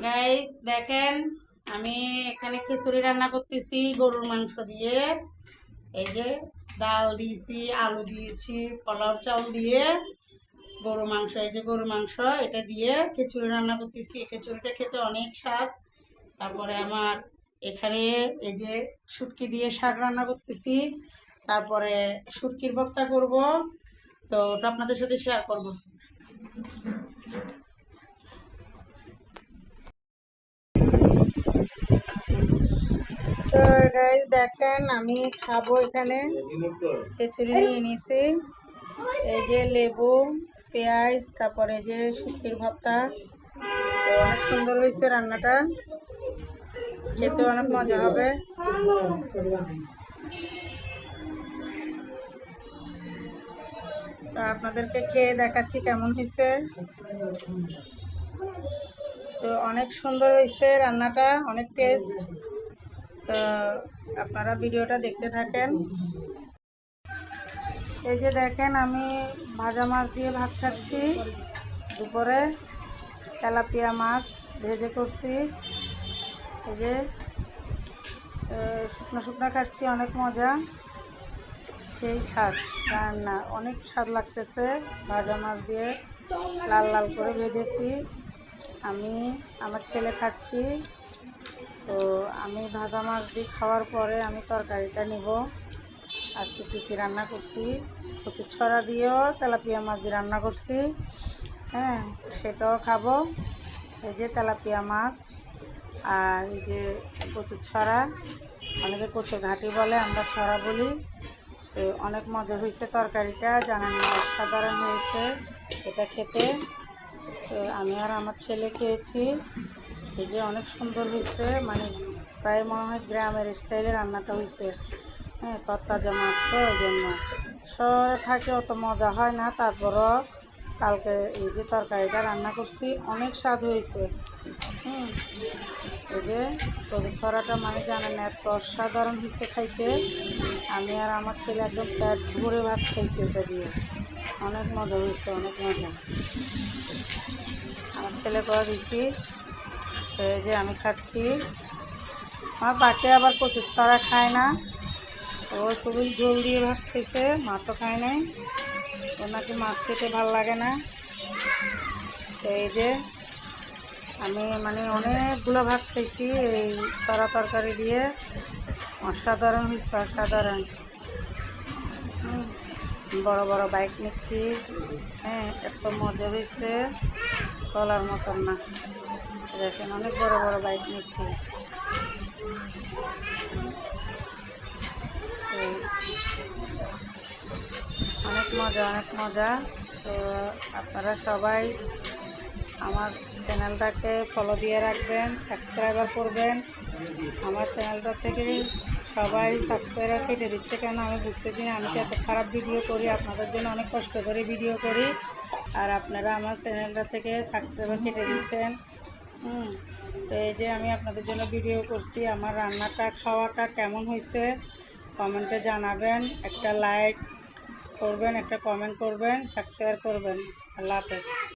Guys দেখেন, আমি এখানে খিচুড়ি রান্না করতেছি গরুর মাংস দিয়ে। এই যে ডাল দিয়েছি, আলু দিয়েছি, পোলাও চাল দিয়ে গরু মাংস, এই যে গরু মাংস এটা দিয়ে খিচুড়ি রান্না করতেছি। এই খিচুড়িটা খেতে অনেক স্বাদ। তারপরে আমার এখানে এই যে শুটকি দিয়ে শাক রান্না করতেছি। তারপরে শুটকির ভর্তা করব, তো ওটা আপনাদের সাথে শেয়ার করব। তো গাইস দেখেন, আমি খাবো এখানে খিচুড়ি নিয়ে নিছি। এই যে লেবু, পেঁয়াজ, তারপরে যে শুটকির ভর্তা। তো অনেক সুন্দর হয়েছে রান্নাটা, খেতে অনেক মজা হবে। তো আপনাদেরকে খেয়ে দেখাচ্ছি কেমন হয়েছে। তো অনেক সুন্দর হয়েছে রান্নাটা, অনেক টেস্ট। তো আপনারা ভিডিওটা দেখতে থাকেন। এই যে দেখেন, আমি ভাজা মাছ দিয়ে ভাত খাচ্ছি। দুপুরে তেলাপিয়া মাছ ভেজে করছি। এই যে শুকনো শুকনো খাচ্ছি, অনেক মজা, সেই স্বাদ। রান্না অনেক স্বাদ লাগতেছে, ভাজা মাছ দিয়ে লাল লাল করে ভেজেছি। আমি আমার ছেলে খাচ্ছি। তো আমি ভাজা মাছ দিয়ে খাওয়ার পরে আমি তরকারিটা নিব। আজকে কী কী রান্না করছি, কচুর ছড়া দিয়েও তেলাপিয়া মাছ দিয়ে রান্না করছি। হ্যাঁ, সেটাও খাবো। এই যে তেলাপিয়া মাছ আর এই যে কচুর ছড়া, অনেকে কচুর ঘাটি বলে, আমরা ছড়া বলি। তো অনেক মজা হয়েছে তরকারিটা, জানেন না, অসাধারণ হয়েছে এটা খেতে। তো আমি আর আমার ছেলে খেয়েছি। এই যে অনেক সুন্দর হয়েছে, মানে প্রায় মনে হয় গ্রামের স্টাইলে রান্নাটা হয়েছে। হ্যাঁ, তরতাজা মাছ তো, ওই জন্য শহরে থাকে অত মজা হয় না। তারপরও কালকে এই যে তরকারিটা রান্না করছি, অনেক স্বাদ হয়েছে। এই যে কচুর ছড়াটা মানে জানেন এত অসাধারণ হয়েছে খাইতে। আমি আর আমার ছেলে একদম পেট ভরে ভাত খাইছি এটা দিয়ে, অনেক মজা হয়েছে, অনেক মজা। আমার ছেলে করে দিছি। এই যে আমি খাচ্ছি। আমার বাকি আবার কচুর ছড়া খায় না, ও শুধু ঝোল দিয়ে ভাত খাইছে, মাছও খায় নাই। ওর নাকি মাছ খেতে ভাল লাগে না। তো এই যে আমি মানে অনেকগুলো ভাত খাইছি এই ছড়া তরকারি দিয়ে, অসাধারণ হয়েছে, অসাধারণ। বড় বড় বাইক নিচ্ছি। হ্যাঁ, এত মজা হয়েছে বলার মতন না। দেখেন, অনেক বড় বড় বাইক নিচ্ছি। অনেক মজা, অনেক মজা। তো আপনারা সবাই আমার চ্যানেলটাকে ফলো দিয়ে রাখবেন, সাবস্ক্রাইবার করবেন। আমার চ্যানেলটা থেকে সবাই সাবস্ক্রাইবার কেটে দিচ্ছে কেন আমি বুঝতেছি না। আমি তো এত খারাপ ভিডিও করি, আপনাদের জন্য অনেক কষ্ট করে ভিডিও করি, আর আপনারা আমার চ্যানেলটা থেকে সাবস্ক্রাইবার কেটে দিচ্ছেন। তো এই যে আমি আপনাদের জন্য ভিডিও করছি। আমার রান্নাটা, খাওয়াটা কেমন হয়েছে কমেন্টে জানাবেন। একটা লাইক করবেন, একটা কমেন্ট করবেন, সাবস্ক্রাইব করবেন। আল্লাহ হাফেজ।